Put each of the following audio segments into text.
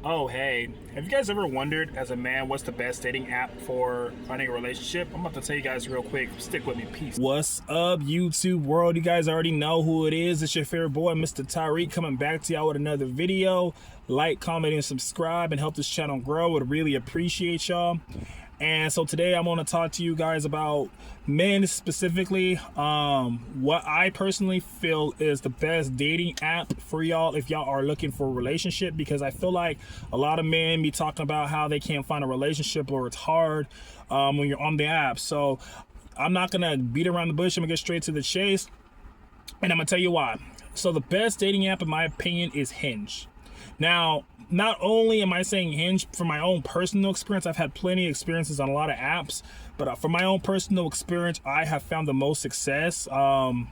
Oh, hey. Have you guys ever wondered, as a man, what's the best dating app for finding a relationship? I'm about to tell you guys real quick. Stick with me. Peace. What's up, YouTube world? You guys already know who it is. It's your favorite boy, Mr. Tyreek, coming back to y'all with another video. Like, comment, and subscribe and help this channel grow. Would really appreciate y'all. And so today I'm going to talk to you guys about men specifically, what I personally feel is the best dating app for y'all if y'all are looking for a relationship, because I feel like a lot of men be talking about how they can't find a relationship or it's hard when you're on the app. So I'm not going to beat around the bush. I'm going to get straight to the chase, and I'm going to tell you why. So the best dating app in my opinion is Hinge. Now, not only am I saying Hinge from my own personal experience, I've had plenty of experiences on a lot of apps, but from my own personal experience, I have found the most success when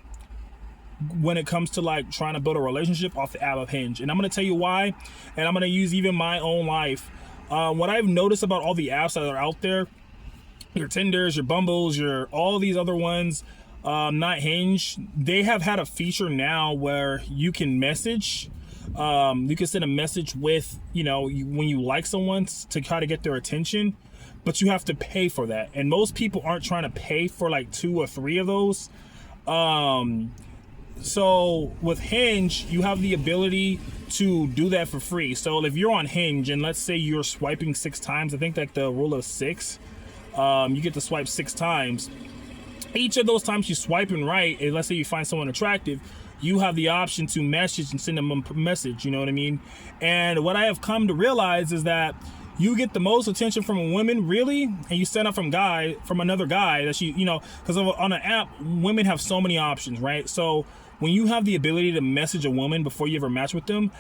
it comes to like trying to build a relationship off the app of Hinge. And I'm going to tell you why, and I'm going to use even my own life. What I've noticed about all the apps that are out there, your Tinders, your Bumbles, your all these other ones, not Hinge, they have had a feature now where you can message. You can send a message with, when you like someone to try to get their attention, but you have to pay for that. And most people aren't trying to pay for like 2 or 3 of those. So with Hinge, you have the ability to do that for free. So if you're on Hinge and let's say you're swiping 6 times, I think like the rule of 6, you get to swipe 6 times. Each of those times you swiping right, and let's say you find someone attractive, you have the option to message and send them a message, you know what I mean? And what I have come to realize is that you get the most attention from a woman, really, and you stand up from another guy that because on an app, women have so many options, right? So when you have the ability to message a woman before you ever match with them,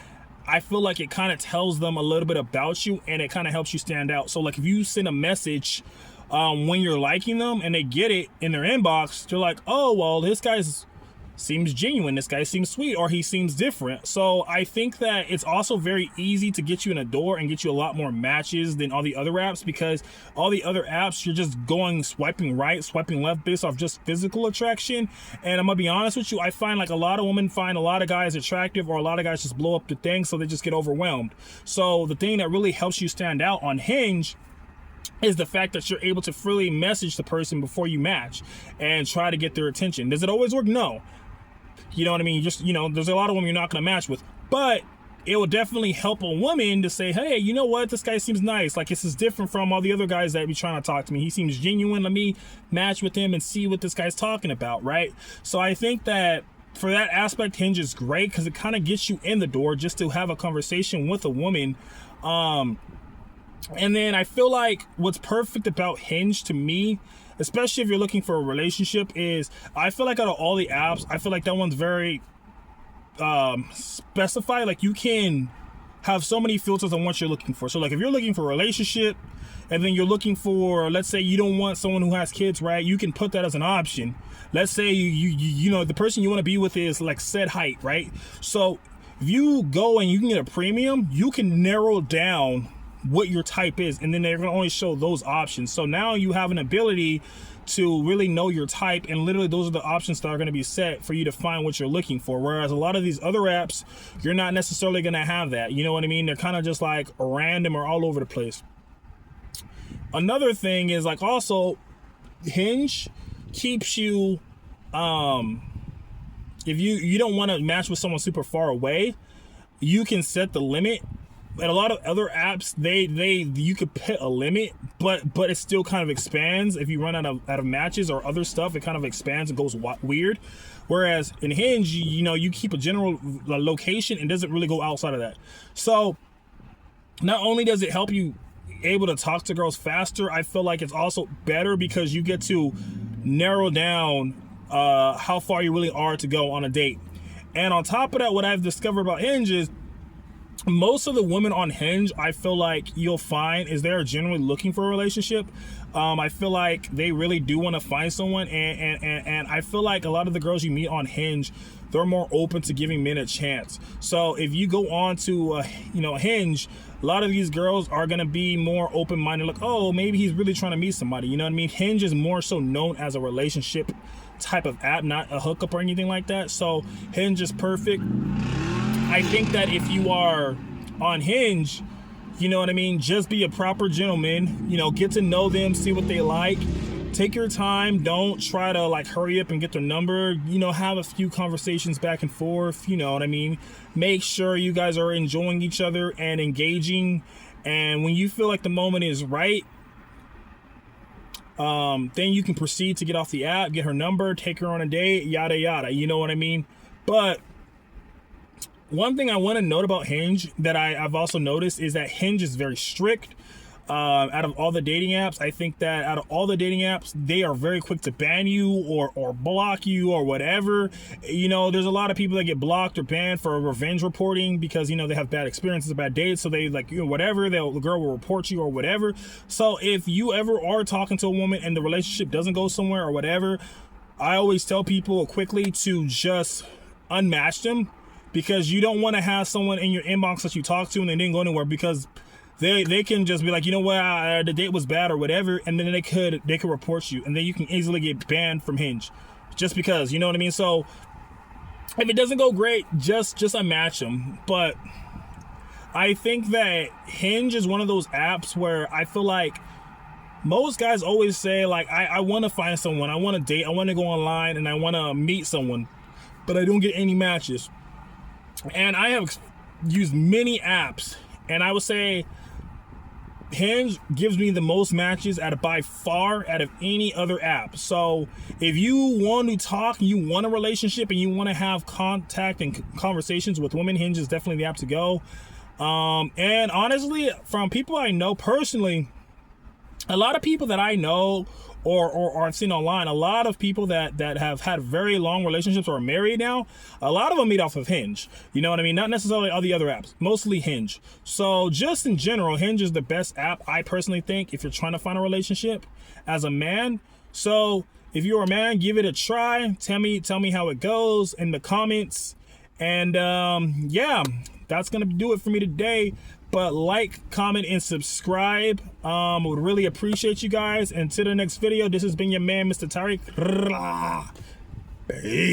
I feel like it kind of tells them a little bit about you, and it kind of helps you stand out. So like if you send a message when you're liking them and they get it in their inbox, they're like, oh, well, this guy's seems genuine, this guy seems sweet, or he seems different. So I think that it's also very easy to get you in a door and get you a lot more matches than all the other apps, because all the other apps you're just going swiping right, swiping left based off just physical attraction. And I'm gonna be honest with you, I find like a lot of women find a lot of guys attractive, or a lot of guys just blow up the thing, so they just get overwhelmed. So the thing that really helps you stand out on Hinge is the fact that you're able to freely message the person before you match and try to get their attention. Does it always work? No. You know what I mean? There's a lot of women you're not going to match with, but it will definitely help a woman to say, hey, you know what? This guy seems nice. Like, this is different from all the other guys that be trying to talk to me. He seems genuine. Let me match with him and see what this guy's talking about, right? So I think that for that aspect, Hinge is great because it kind of gets you in the door just to have a conversation with a woman. And then I feel like what's perfect about Hinge to me, especially if you're looking for a relationship, is I feel like out of all the apps, I feel like that one's very specified. Like you can have so many filters on what you're looking for. So like if you're looking for a relationship and then you're looking for, let's say you don't want someone who has kids, right? You can put that as an option. Let's say you the person you want to be with is like said height, right? So if you go and you can get a premium, you can narrow down what your type is, and then they're going to only show those options. So now you have an ability to really know your type, and literally those are the options that are going to be set for you to find what you're looking for. Whereas a lot of these other apps, you're not necessarily going to have that. You know what I mean? They're kind of just like random or all over the place. Another thing is like also Hinge keeps you if you don't want to match with someone super far away, you can set the limit. And a lot of other apps, you could put a limit, but it still kind of expands. If you run out of matches or other stuff, it kind of expands and goes weird. Whereas in Hinge, you keep a general location and doesn't really go outside of that. So not only does it help you able to talk to girls faster, I feel like it's also better because you get to narrow down how far you really are to go on a date. And on top of that, what I've discovered about Hinge is most of the women on Hinge, I feel like you'll find is they're generally looking for a relationship. I feel like they really do want to find someone, and I feel like a lot of the girls you meet on Hinge, they're more open to giving men a chance. So if you go on to Hinge, a lot of these girls are gonna be more open-minded, like, oh, maybe he's really trying to meet somebody. You know what I mean? Hinge is more so known as a relationship type of app, not a hookup or anything like that. So Hinge is perfect. I think that if you are on Hinge, You know what I mean? Just be a proper gentleman, you know, get to know them, see what they like. Take your time. Don't try to like hurry up and get their number. You know, have a few conversations back and forth. You know what I mean? Make sure you guys are enjoying each other and engaging. And when you feel like the moment is right, then you can proceed to get off the app, get her number, take her on a date, yada, yada. You know what I mean? But one thing I want to note about Hinge that I've also noticed is that Hinge is very strict. Out of all the dating apps, I think that out of all the dating apps, they are very quick to ban you or block you or whatever. You know, there's a lot of people that get blocked or banned for revenge reporting because, you know, they have bad experiences, bad dates. So they like, you know, whatever, the girl will report you or whatever. So if you ever are talking to a woman and the relationship doesn't go somewhere or whatever, I always tell people quickly to just unmatch them, because you don't want to have someone in your inbox that you talk to and they didn't go anywhere, because they can just be like, you know what, the date was bad or whatever, and then they could report you, and then you can easily get banned from Hinge just because, you know what I mean? So if it doesn't go great, just unmatch them. But I think that Hinge is one of those apps where I feel like most guys always say like, I want to find someone, I want to date, I want to go online and I want to meet someone, but I don't get any matches. And I have used many apps, and I would say Hinge gives me the most matches by far out of any other app. So if you want to talk, you want a relationship, and you want to have contact and conversations with women, Hinge is definitely the app to go. And honestly, from people I know personally, a lot of people that I know or I've seen online, a lot of people that have had very long relationships or are married now, a lot of them meet off of Hinge. You know what I mean? Not necessarily all the other apps, mostly Hinge. So just in general, Hinge is the best app, I personally think, if you're trying to find a relationship as a man. So if you're a man, give it a try. Tell me how it goes in the comments. And yeah, that's gonna do it for me today. But like, comment, and subscribe. Would really appreciate you guys. Until the next video, this has been your man, Mr. Tariq. Peace.